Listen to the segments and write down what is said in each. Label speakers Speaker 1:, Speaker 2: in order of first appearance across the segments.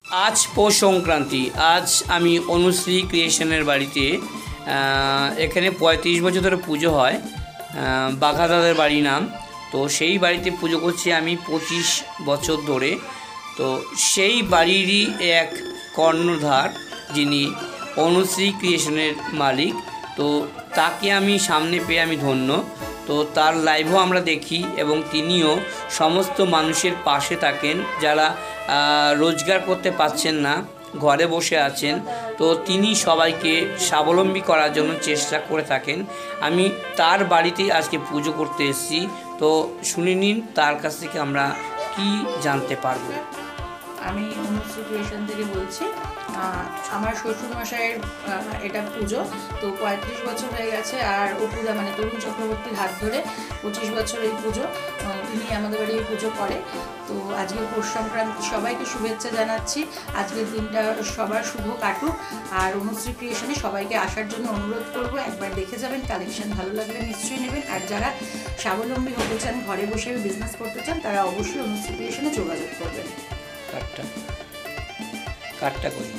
Speaker 1: আজ পৌষ সংক্রান্তি। আজ আমি অনুশ্রী ক্রিয়েশনের বাড়িতে, এখানে 35 বছর ধরে পুজো হয়, বাঘাদাদের বাড়ি নাম। তো সেই বাড়িতে পুজো করছি আমি 25 বছর ধরে। তো সেই বাড়িরই এক কর্ণধার যিনি অনুশ্রী ক্রিয়েশনের মালিক, তো তাকে আমি সামনে পেয়ে আমি ধন্য। তো তার লাইভও আমরা দেখি এবং তিনিও সমস্ত মানুষের পাশে থাকেন যারা রোজগার করতে পারছেন না, ঘরে বসে আছেন। তো তিনি সবাইকে স্বাবলম্বী করার জন্য চেষ্টা করে থাকেন। আমি তার বাড়িতেই আজকে পুজো করতে এসেছি। তো শুনে নিন তার কাছ থেকে আমরা কি জানতে পারবো।
Speaker 2: আমি অনুশ্রী ক্রিয়েশন থেকে বলছি। আমার শ্বশুরমশাইয়ের এটা পুজো, তো 35 বছর হয়ে গেছে। আর ও পূজা মানে তরুণ চক্রবর্তীর হাত ধরে 25 বছর এই পুজো তিনি আমাদের বাড়ি পুজো করে। তো আজকে পৌষ সংক্রান্তি, সবাইকে শুভেচ্ছা জানাচ্ছি। আজকের দিনটা সবার শুভ কাটুক। আর অনুশ্রী ক্রিয়েশনে সবাইকে আসার জন্য অনুরোধ করব, একবার দেখে যাবেন, কালেকশন ভালো লাগলে নিশ্চয়ই নেবেন। আর যারা স্বাবলম্বী হতে চান, ঘরে বসে বিজনেস করতে চান, তারা অবশ্যই অনুশ্রী ক্রিয়েশনে যোগাযোগ করবেন।
Speaker 1: কাটটা করি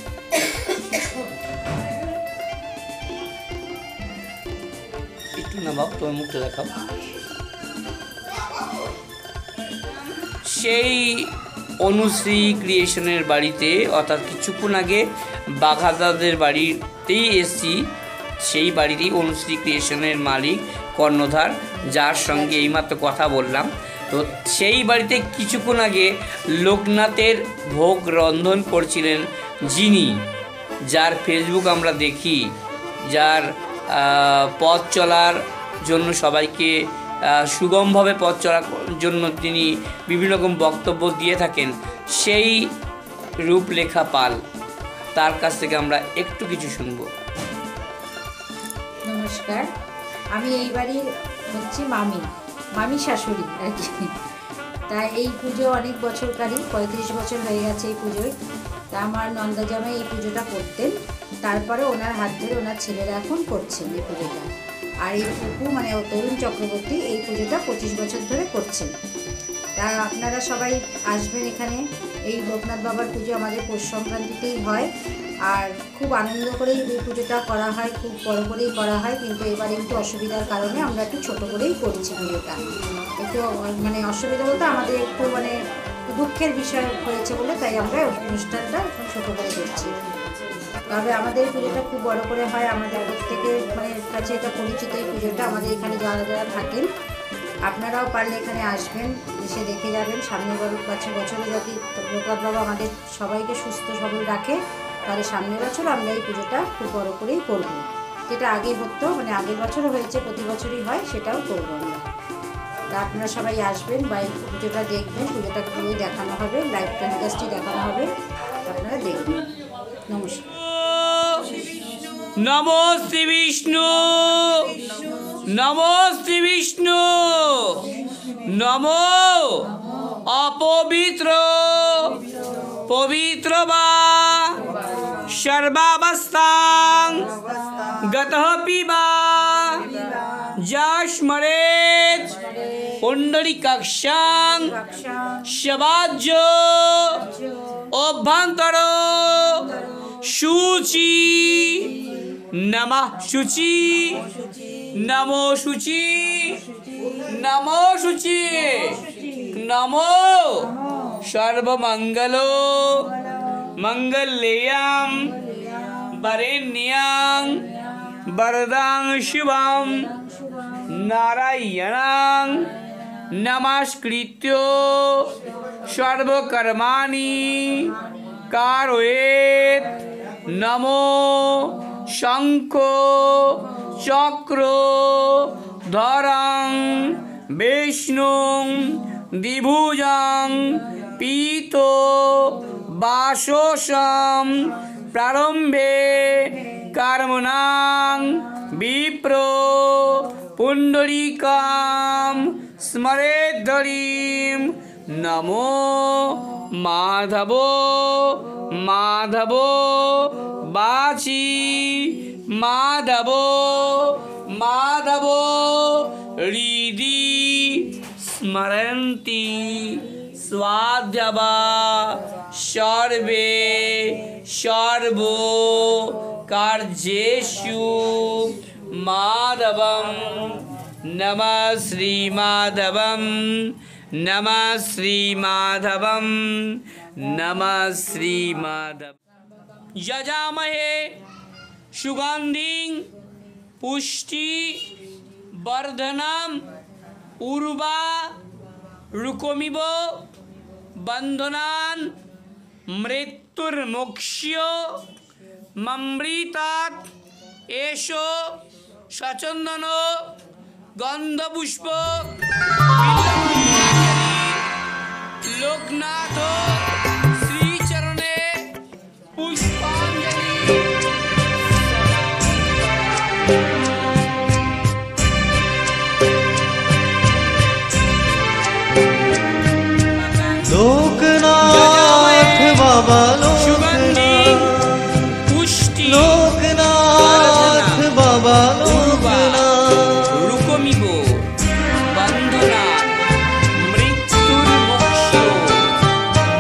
Speaker 1: একটু নামাও, তোমার মুখটা দেখাও। সেই অনুশ্রী ক্রিয়েশনের বাড়িতে, অর্থাৎ কিছুক্ষণ আগে বাঘাদাদের বাড়িতেই এসেছি। সেই বাড়িতেই অনুশ্রী ক্রিয়েশনের মালিক কর্ণধার, যার সঙ্গে এইমাত্র কথা বললাম। তো সেই বাড়িতে কিছুক্ষণ আগে লোকনাথের ভোগ রন্ধন করছিলেন যিনি, যার ফেসবুক আমরা দেখি, যার পথ চলার জন্য সবাইকে সুগমভাবে পথ চলার জন্য তিনি বিভিন্ন রকম বক্তব্য দিয়ে থাকেন, সেই রূপলেখা পাল, তার কাছ থেকে আমরা একটু কিছু শুনবো।
Speaker 3: নমস্কার, আমি এই বাড়ির হচ্ছি মামি শাশুড়ি আর কি। তা এই পুজো অনেক বছরকারই, 35 বছর হয়ে গেছে এই পুজোয়। তা আমার নন্দা জামাই এই পুজোটা করতেন, তারপরে ওনার হাত ধরে ওনার ছেলেরা এখন করছেন এই পুজোটা। আর এই পুকু মানে তরুণ চক্রবর্তী এই পুজোটা 25 বছর ধরে করছেন। তা আপনারা সবাই আসবেন এখানে। এই লোকনাথ বাবার পুজো আমাদের পৌষ সংক্রান্তিতেই হয়, আর খুব আনন্দ করেই এই পুজোটা করা হয়, খুব বড় করেই করা হয়। কিন্তু এবারে একটু অসুবিধার কারণে আমরা একটু ছোটো করেই করছি পুজোটা। একটু মানে অসুবিধা বলতে আমাদের একটু মানে দুঃখের বিষয় হয়েছে বলে, তাই আমরা অনুষ্ঠানটা ছোটো করে করছি। তবে আমাদের পুজোটা খুব বড় করে হয়, আমাদের প্রত্যেকের মানে কাছে এটা পরিচিত এই পুজোটা। আমাদের এখানে যারা যারা থাকেন, আপনারাও পারলে এখানে আসবেন, এসে দেখে যাবেন। সামনের বছরে যদি লোকনাথ বাবা আমাদের সবাইকে সুস্থ সবল রাখে, তাহলে সামনের বছর আমরা এই পুজোটা খুব বড় করেই করব। যেটা আগে হতো, মানে আগের বছরও হয়েছে, প্রতি বছরই হয়, সেটাও করবো আমরা। তা আপনারা সবাই আসবেন বা এই পুজোটা দেখবেন, পুজোটা পুরোই দেখানো হবে, লাইভ টেলিকাস্টই দেখানো হবে, আপনারা দেখবেন। নমস্কার।
Speaker 1: নমো শ্রী বিষ্ণু, নমো শ্রী বিষ্ণু, নমো অপবিত্র পবিত্র বা সর্বাবস্থাং গতঃ পিবা যস্মরেৎ পুণ্ডরীকাক্ষাং সবাজ্য অভ্যন্তর শুচি নমঃ শুচি, নমো শুচি, নমো শুচি, নমো সর্বমঙ্গল মঙ্গলেয়ং বরেণ্যং বরদাং শুভং নারায়ণং নমস্কৃত্য সর্বকর্মাণি কারয়েৎ। নমো শঙ্খ চক্র ধরং বিষ্ণুং দ্বিভুজং পীত বাসসং প্রারম্ভে কর্মণাং বিপ্র পুণ্ডরীকাম স্মরেদ্ধরিম। নমো মাধব মাধব বাচি মাধব মাধব হৃদি স্মরন্তি স্বাদ্যবা সর্বে সর্ব কার্যেষু মাধবম নমঃ শ্রীমাধবম নমঃ শ্রীমাধবম নমঃ শ্রীমাধব। যজামহে সুগন্ধিং পুষ্টি বর্ধনম উর্বা রুকমিব বন্ধনান মৃত্যুর্মোক্ষ্য মমৃতাৎ এষো সচন্দন গন্ধপুষ্প লোকনাথ শ্রীচরণে পুষ্পাঞ্জলি।
Speaker 4: लोकनाथ बाबा लोकनाथ
Speaker 1: পুষ্টি
Speaker 4: लोकनाथ बाबा लोकनाथ
Speaker 1: রুকমিব বন্ধনা মৃত্যুর্মোক্ষ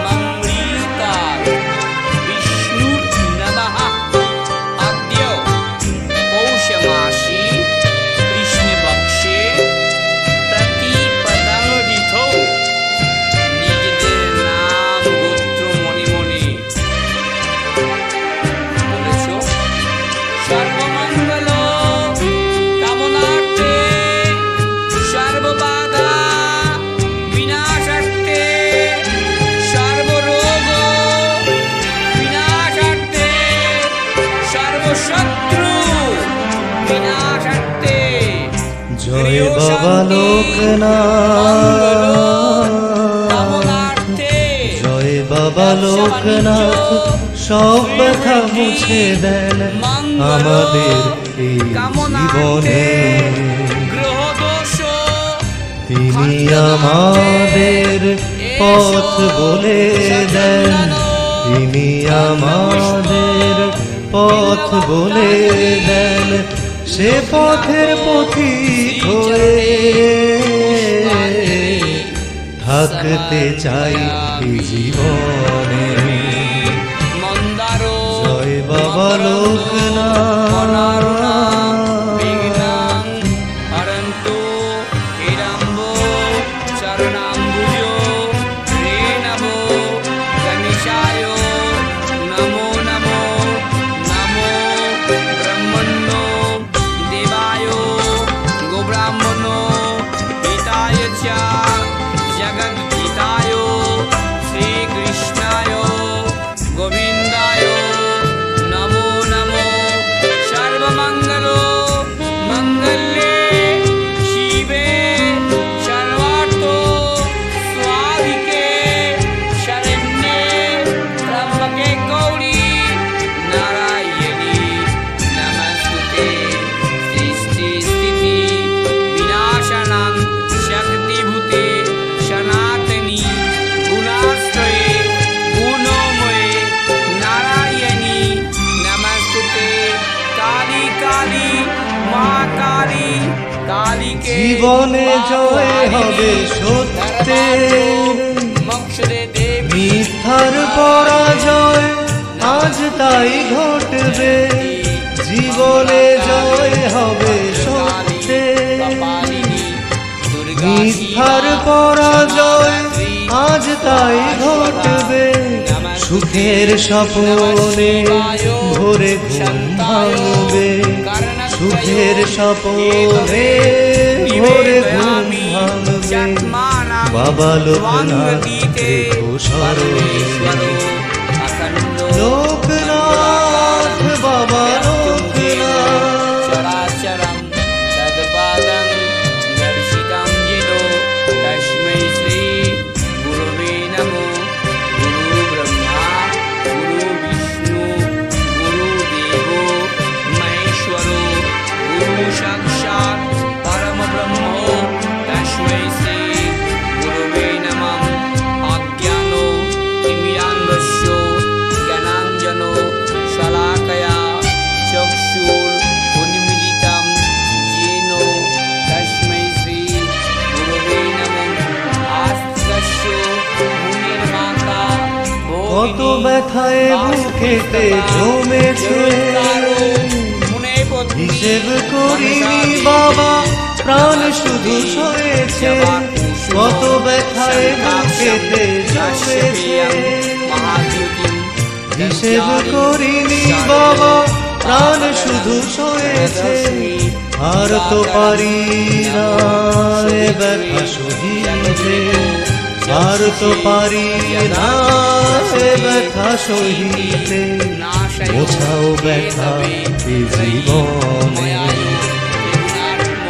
Speaker 1: মমৃতা বিষ্ণুর নমঃ। আদ্য পৌষমাসি কৃষ্ণপক্ষে প্রতিপদং তিথৌ নিজেদের নাম গোত্র মনে মনে বলেছ। সর্বমঙ্গল কামনার্থে সর্ববাধা বিনাশার্থে সর্বরোগ বিনাশার্থে সর্বশত্রু বিনাশার্থে
Speaker 4: जय बाबा लोकनाथ
Speaker 1: কামনার্থে
Speaker 4: जय बाबा लोकनाथ সব ব্যথা মুছে দেন আমাদের এই জীবনে
Speaker 1: গ্রহদোষ
Speaker 4: তিনি আমাদের পথ বলে দেন তিনি আমাদের পথ বলে দেন সে পথের পথিক হয়ে থাকতে চাই এই জীবনে
Speaker 1: মন্দার
Speaker 4: জয় বাবা লোকনাথ
Speaker 1: হরন্তু হিরম্ব চরণাম্বুজ রেণব গণেশায় নমো নমো নমো ব্রহ্মণ্য দেবায় গোব্রাহ্মণ হিতায় চ জগদ্গীতায় শ্রীকৃষ্ণায় গোবিন্দায় নমো নমো। সর্বমঙ্গল মঙ্গলে শিবে সর্বার্থ স্বাধিকে শরণ্যে ত্র্যম্বকে গৌরী নারায়ণী নমস্তুতে। সৃষ্টি স্থিতি বিনাশানাং শক্তিভূতে সনাতনী গুণাশ্রয়ে গুণময়ে নারায়ণী নমস্তুতে। কালী কালী মা কালী কালীকে
Speaker 4: জীবনে জয় হবে সত্যের
Speaker 1: মোক্ষদে দেবী
Speaker 4: মিথ্যার পরাজয় আজ তাই ঘটবে জীবনে জয় হবে সত্যের মিথ্যার পরাজয় আজ তাই ঘটবে সুখের স্বপ্নে ভোরে ঘুম ভাঙবে সুখের স্বপ্নে ভোরে ঘুম ভাঙবে বাবা লোকনাথ রেখো স্মরণে লোকনাথ বাবা লোকনাথ
Speaker 1: চরাচরম তৎপাদং দর্শিতং যেনো তস্मै শ্রী গুরবে নমো। গুরু ব্রহ্মা গুরু বিষ্ণু গুরু দেব মহেশ্বর গুরু সাক্ষাৎ পরম ব্রহ্ম তস্मै শ্রী গুরবে নমঃ। অজ্ঞানো তিমিরান্ধস্য
Speaker 4: ব্যথায় বুকেতে জমেছে হিসেব করিনি বাবা প্রাণ শুধু সয়েছে কত ব্যথায় বুকেতে জমেছে হিসেব করিনি বাবা প্রাণ শুধু সয়েছে আর তো পারি না এ ব্যথা সহিতে আর তো পারি না এ ব্যথা সহিতে মোছাও ব্যথা এ জীবনে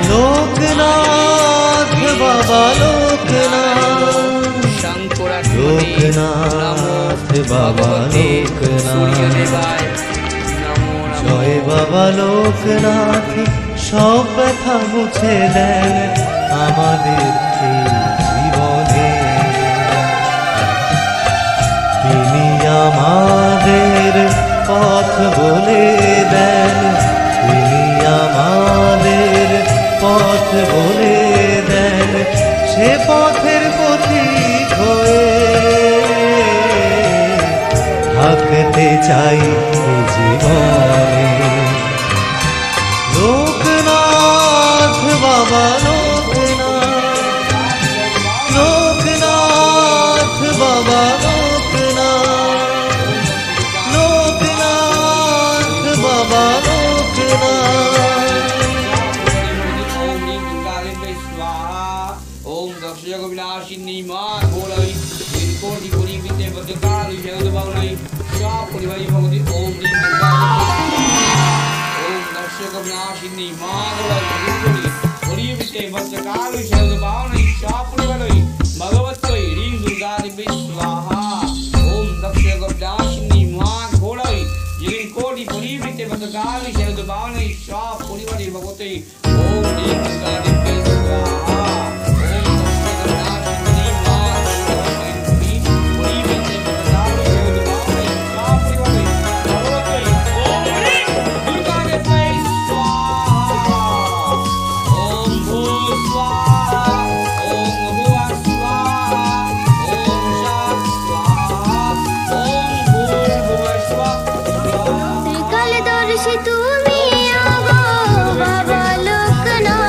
Speaker 4: লোকনাথ বাবা লোকনাথ লোকনাথ বাবা লোকনাথ জয় বাবা লোকনাথ সব ব্যথা মুছে দেন আমাদের এই জীবনে তিনি আমাদের পথ বলে দেন তিনি আমাদের পথ বলে দেন সে পথের পথিক হয়ে থাকতে চাই এই জীবনে লোকনাথ বাবা লোকনাথ লোকনাথ বাবা লোকনাথ লোকনাথ বাবা লোকনাথ
Speaker 1: ओम दक्षय को विनाशिनी मां बोलाई कोटि कोटि विद्या पत्रकार जगत भावनाई शाप परिवारी भगवती ओम नीम दुर्गा ओम दक्षय को विनाशिनी मां बोलाई कोटि कोटि विद्या पत्रकार जगत भावनाई शाप परिवारी भगवती रीम दुर्गा देवी स्वाहा ओम दक्षय को विनाशिनी मां बोलाई जिन कोटि कोटि विद्या पत्रकार जगत भावनाई शाप परिवारी भगवती ओम नीम दुर्गा देवी स्वाहा
Speaker 5: তুমি আগো বাবা লোকনাথ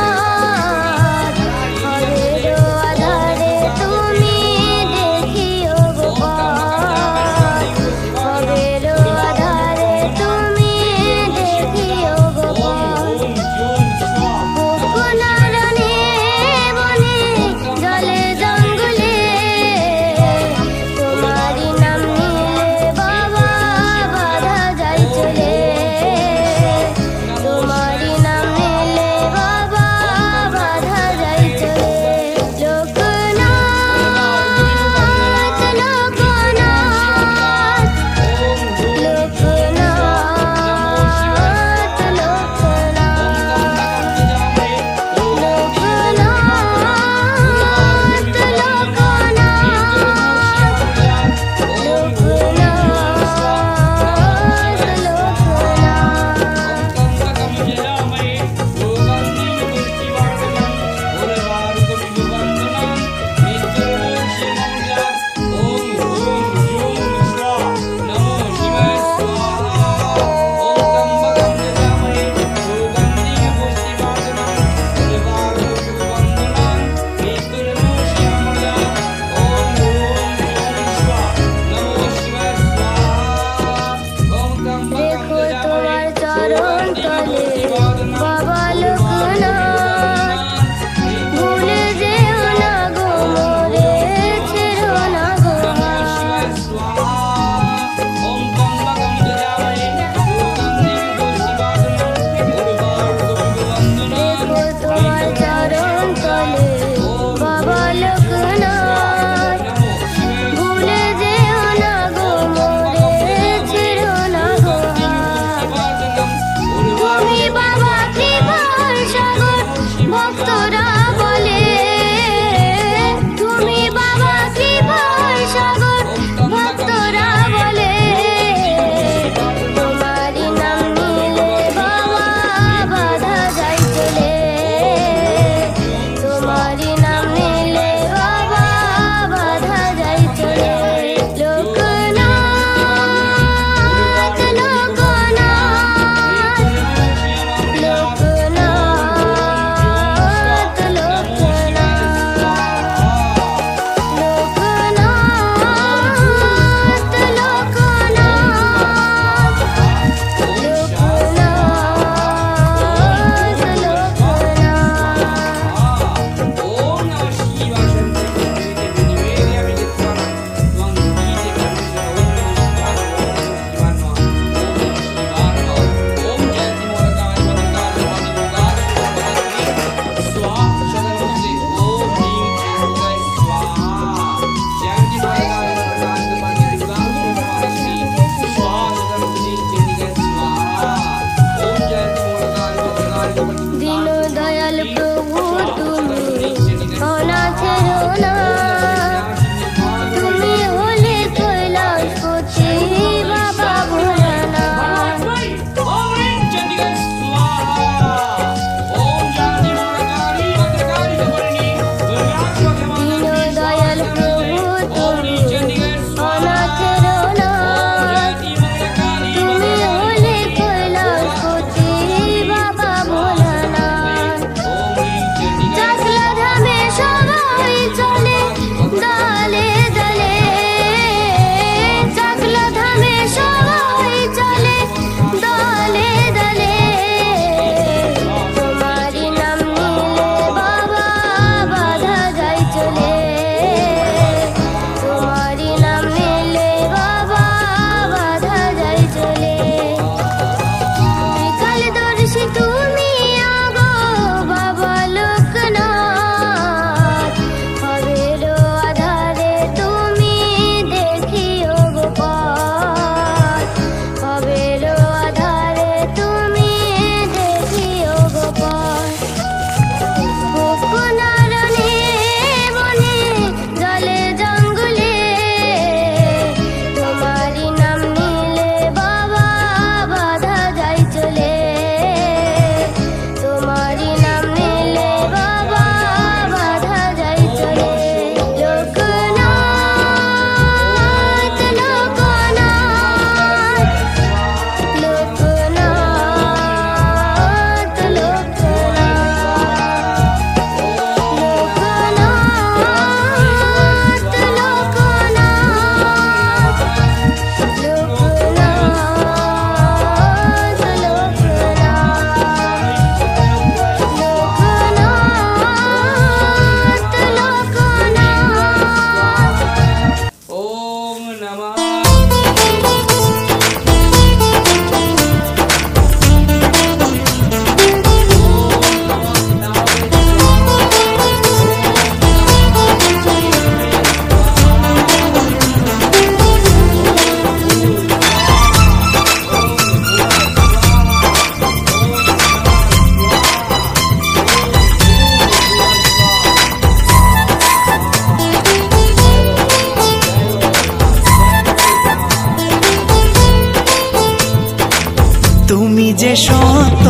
Speaker 5: তুমি যে সত,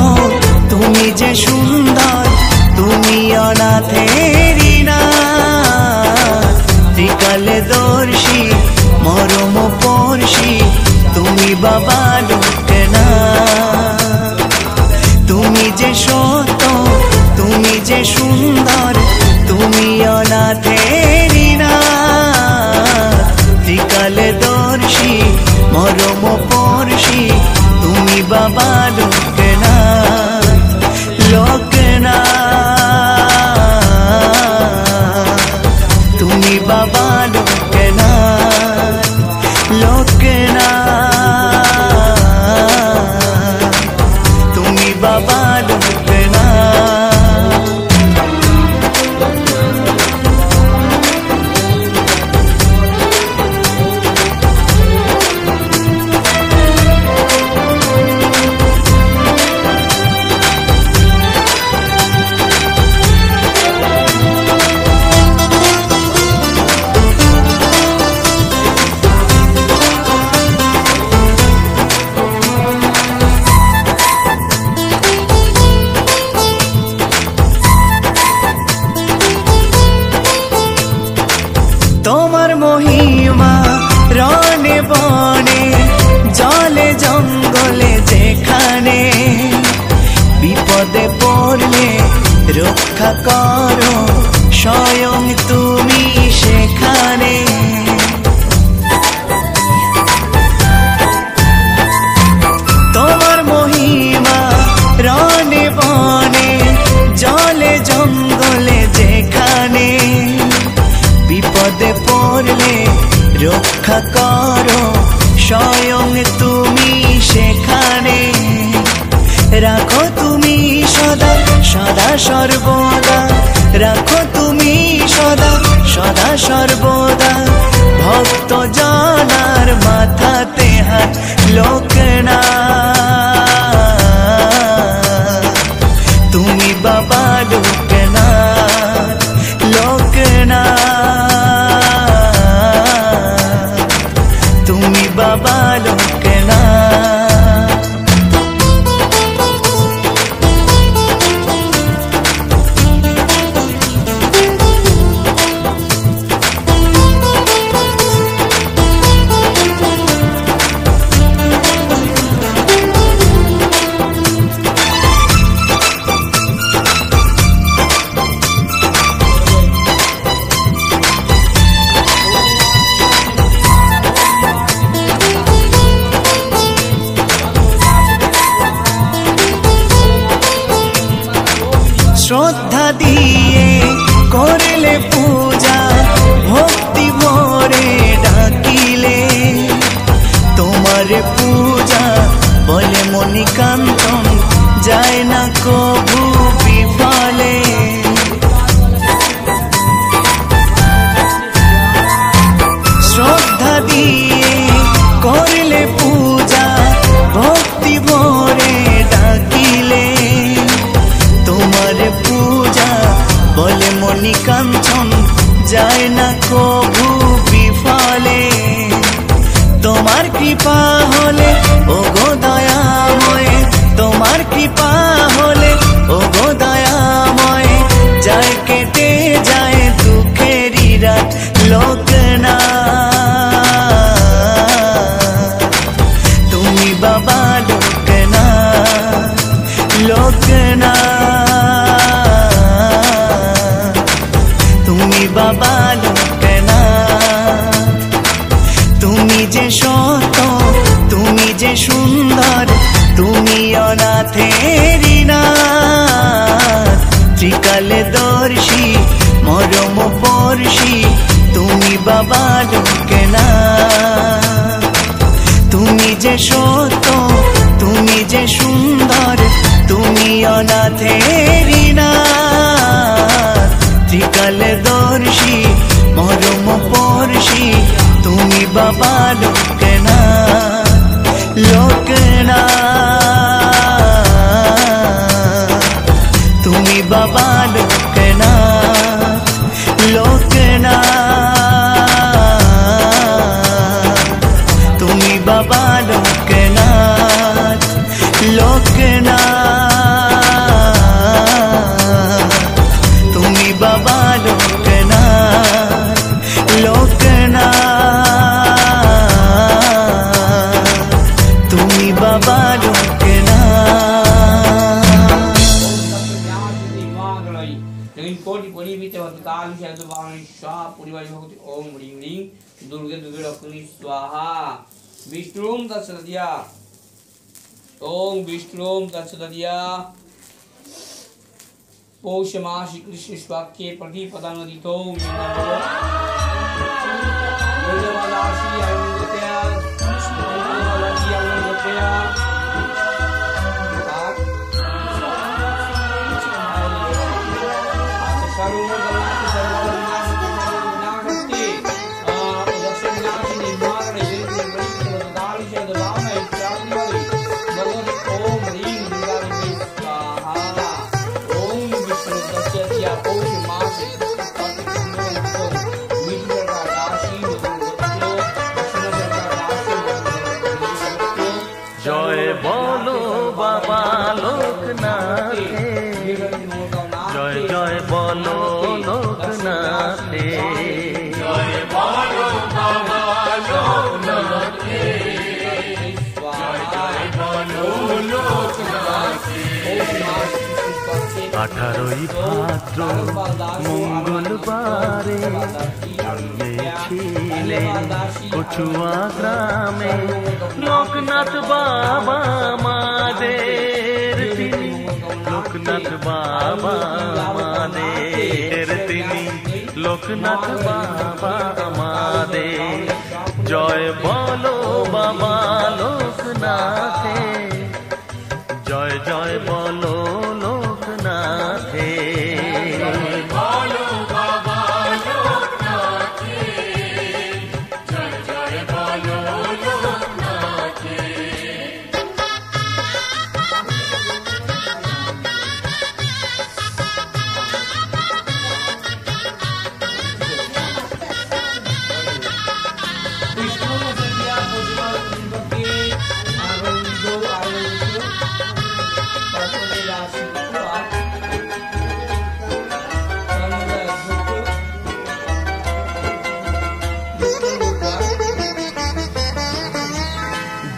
Speaker 5: তুমি যে সুন্দর, তুমি অনাথেরি না ত্রিকালে দর্শী মরম পড়শি, তুমি বাবা লোকনাথ। তুমি যে সত, তুমি যে সুন্দর, তুমি অনাথেরি না ত্রিকালে দর্শী মরম পড়শি, তুমি বাবা লোকনাথ। লোকনাথ তুমি বাবা লোকনাথ, লোকনাথ তুমি বাবা লোকনাথ। তোমার মহিমা রনে বনে জলে জঙ্গলে যেখানে, বিপদে পড়লে রক্ষা করো স্বয়ং তুমি সেখানে। তোমার মহিমা রনে বনে জলে জঙ্গলে যেখানে, বিপদে পড়লে রক্ষা করো স্বয়ং তুমি সেখানে। রাখো তুমি সদা সদা সর্বদা, রাখো তুমি সদা সদা সর্বদা ভক্ত জনার মাথাতে হাত। লোকনাথ তুমি বাবা লোকনাথ, লোকনাথ তুমি বাবা লোকনাথ। শ্রদ্ধা দিয়ে করলে পূজা, ভক্তি ভরে ডাকিলে তোমার পূজা বলে মণিকান্তন যায় না কবু বিফলে। শ্রদ্ধা দিয়ে করলে পূজা, ভক্তি ভরে ডাকিলে তোমার পূজা বলে মণিকাঞ্চন যায় না কবু বিফলে। তোমার কৃপা হলে ও গো দয়াময়, তোমার কৃপা হলে ও গো দয়াময় যায় কেটে যায় দুঃখেরই রাত। লোকনাথ তুমি বাবা লোকনাথ, লোকনাথ তুমি বাবা লোকনাথ। তুমি যে সত, তুমি যে সুন্দর, তুমি অনাথেরি না ত্রিকালে দর্শী মরম পড়শি, তুমি বাবা লোকনাথ। তুমি যে সত, তুমি যে সুন্দর, তুমি অনাথেরি না ত্রিকালে দর্শী মরম পড়শি, তুমি বাবা লোকনাথ। লোকনাথ তুমি বাবা লোকনাথ, লোকনাথ তুমি বাবা লোকনাথ, বাবা
Speaker 1: ओम ह्रीं ह्रीं दुर्गे दुर्गे रक्षिणी स्वाहा विष्णुम तत्सदिया ओम विष्णुम तत्सदिया पौष मास कृष्ण स्वाक्ये प्रतिपदानुदितो
Speaker 5: জয় বলো বাবা লোকনাথে জয় জয় বলো লোকনাথে জয় বলো বাবা লোকনাথে জয় জয় বলো লোকনাথে 18ই ভাদ্র মঙ্গলবারে জন্মেছিলেন কচুয়া গ্রামে লোকনাথ বাবা আমাদের তিনি লোকনাথ বাবা আমাদের তিনি লোকনাথ বাবা আমাদের জয় বলো বাবা লোকনাথে জয় জয় বলো লোকনাথে বলো বাবা লোকনাথে জয় জয় বলো লোকনাথে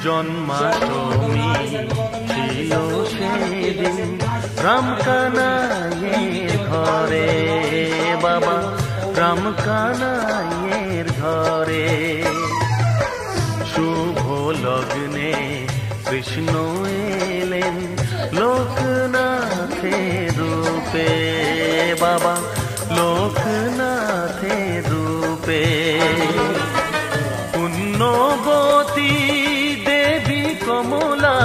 Speaker 5: জন্মাষ্টমী ছিল সেদিন রামকানাইয়ের ঘরে বাবা রামকানাইয়ের ঘরে শুভ লগ্নে কৃষ্ণ এলেন লোকনাথের রূপে বাবা লোকনাথের রূপে পুণ্যবতী দেবী কমলা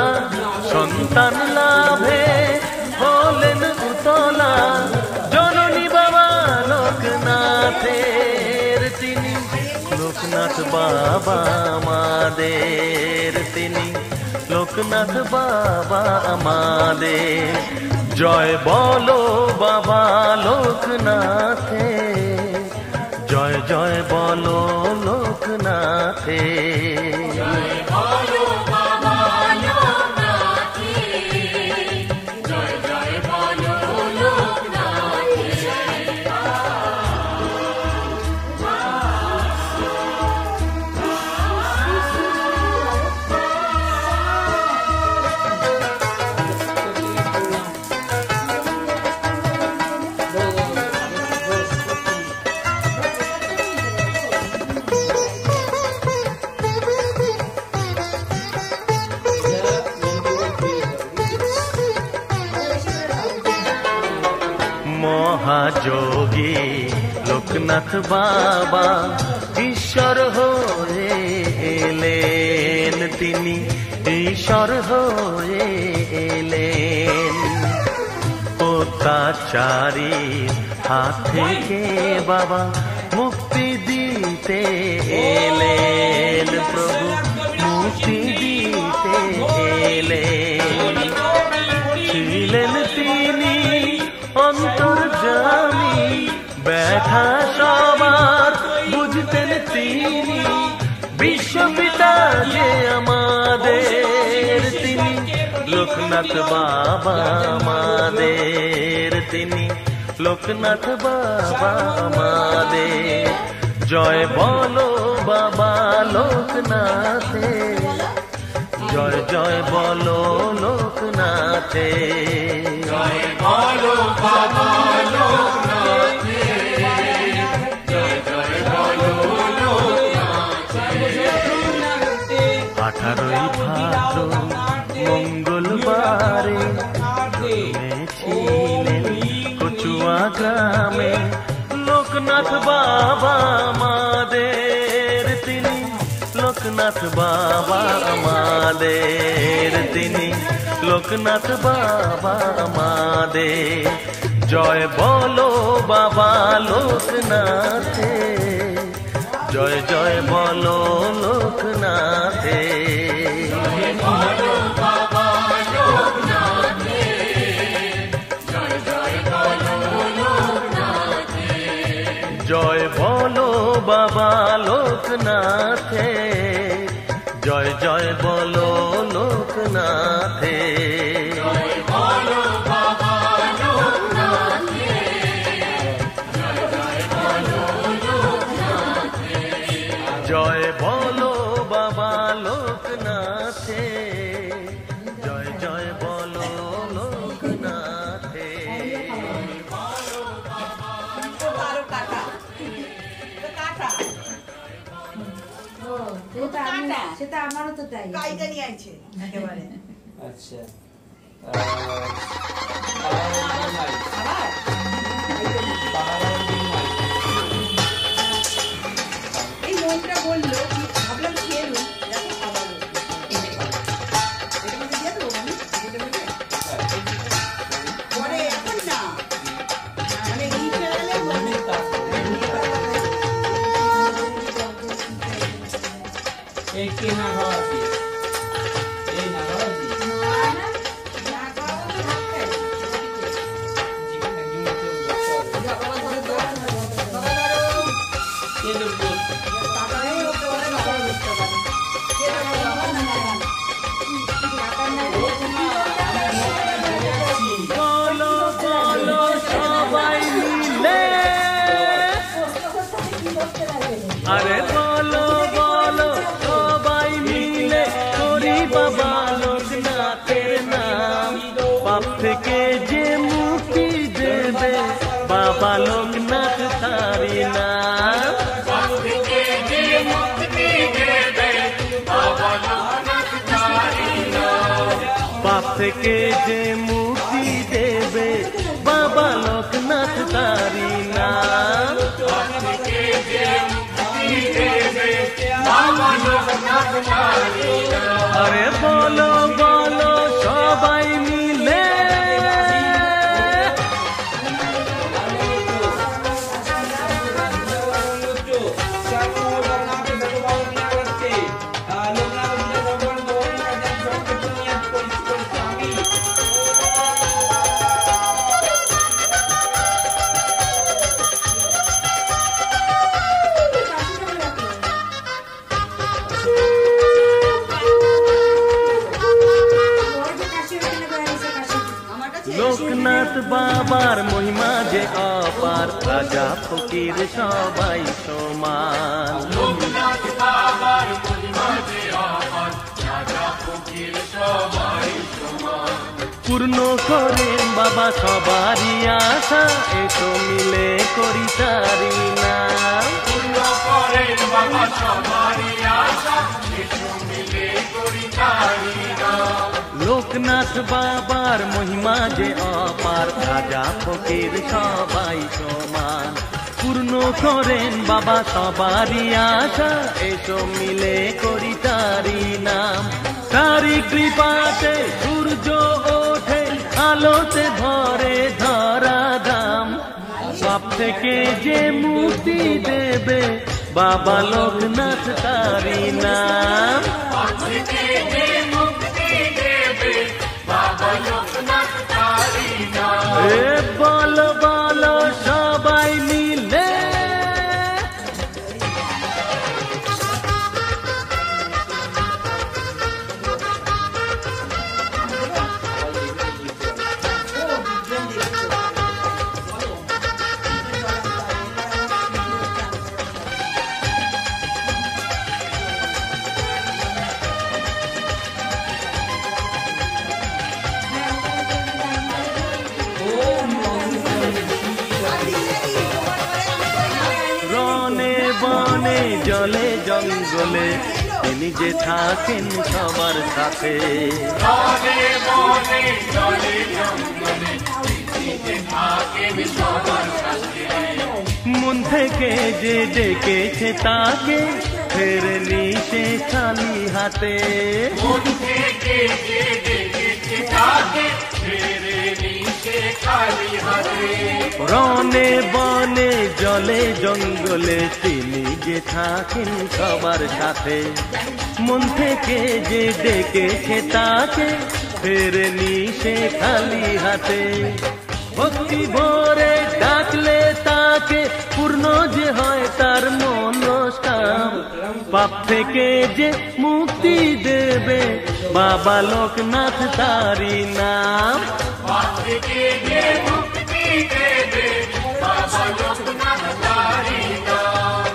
Speaker 5: সন্তান লাভে হলেন উতলা জননী বাবা লোকনাথের তিনি লোকনাথ বাবা আমাদের তিনি লোকনাথ বাবা আমাদের জয় বলো বাবা লোকনাথে জয় জয় বলো লোকনাথে জয় বলো বাবা লোকনাথে জয় জয় বলো লোকনাথে মহাযোগী লোকনাথ বাবা ঈশ্বর হয়ে এলেন তিনি ঈশ্বর হয়ে এলেন অত্যাচারী হাত থেকে বাবা মুক্তি দিতে এলেন প্রভু মুক্তি দিতে এলেন ছিলেন তিনি অন্তর্যামী ব্যথা সবার বুঝতেন তিনি বিশ্বপিতা যে আমাদের তিনি লোকনাথ বাবা আমাদের তিনি লোকনাথ বাবা আমাদের জয় বলো বাবা লোকনাথে জয় জয় বলো লোকনাথে, জয় বলো বাবা লোকনাথে, জয় জয় বলো লোকনাথে। 18ই ভাদ্র মঙ্গলবারে ছিলেন কচুয়া গ্রামে লোকনাথ বাবা আমাদের তিনি, লোকনাথ বাবা আমাদের তিনি, লোকনাথ বাবা আমাদের। জয় বলো বাবা লোকনাথে, জয় জয় বলো লোকনাথে, জয় বলো বাবা লোকনাথে, জয় জয় বলো লোকনাথে, জয় বলো বাবা লোকনাথে, জয় জয় বলো লোকনাথে, জয় বলো বাবা লোকনাথে, জয় জয় বলো লোকনাথে, জয় বলো বাবা লোকনাথে, জয় জয় বলো লোকনাথে।
Speaker 3: সেটা আমারও তো তাই।
Speaker 1: আচ্ছা
Speaker 2: এই মনটা বললো কি ভাবলাম খেয়ে নিই, দেখো খাবার এটা মধ্যে দিয়ে দেবো আমি পরে, এখন না মানে এই চ্যানেলে
Speaker 1: এই কে না খাওয়াছি, এই না খাওয়াছি
Speaker 5: বলো বলো সবাই মিলে, আরে বলো বলো সবাই মিলে করি বাবা লোকনাথের নাম, পাপ থেকে যে মুক্তি দেবে বাবা লোকনাথ তারি নাম, পাপ থেকে যে মুক্তি দেবে বাবা লোকনাথ তারি নাম, পাপ থেকে যে মুক্তি দেবে বাবা লোকনাথ তারি নাম, পাপ থেকে যে মুক্তি দেবে বাবা লোকনাথ তারি নাম। আরে বলো বলো সবাই মিলে, লোকনাথ বাবার মহিমা যে অপার, রাজা ফকির সবাই সমান, লোকনাথ বাবার মহিমা যে অপার, রাজা ফকির সবাই সমান, পূর্ণ করেন বাবা সবারই আশা, এসো মিলে করি তারি নাম, পূর্ণ করেন বাবা সবারই আশা, এসো মিলে করি তারি নাম। লোকনাথ বাবার মহিমা যে অপার, রাজা ফকির সবাই সমান, পূর্ণ করেন বাবা সবারই আশা, এসো মিলে করি তারি নাম। তারি কৃপাতে সূর্য ওঠে, আলোতে ভরে ধরা দাম, সব থেকে যে মুক্তি দেবে বাবা লোকনাথ তারি নাম, সব থেকে যে মুক্তি দেবে বাবা লোকনাথ তারি নাম। এ বলো বলো সবাই মিলে, জলে জঙ্গলে তিনি যে থাকেন সবার সাথে। মন থেকে যে ডেকেছে তাকে ফেরেনি সে খালি হাতে। রনে বনে জলে জঙ্গলে তিনি যে থাকেন সবার সাথে। মন থেকে যে ডেকেছে তাকে ফেরেনি সে খালি হাতে। ভক্তি ভরে ডাকলে তাকে পূর্ণ যে হয় তার মনস্কাম। পাপ থেকে যে মুক্তি দেবে বাবা লোকনাথ তারি নাম। পাপ থেকে যে মুক্তি দেবে বাবা লোকনাথ তারি নাম।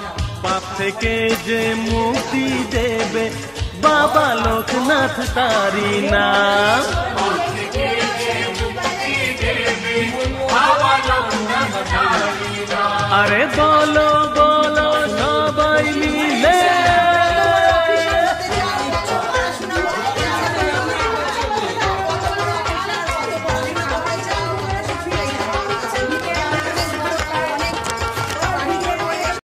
Speaker 5: পাপ থেকে যে মুক্তি দেবে বাবা লোকনাথ তারি নাম। আরে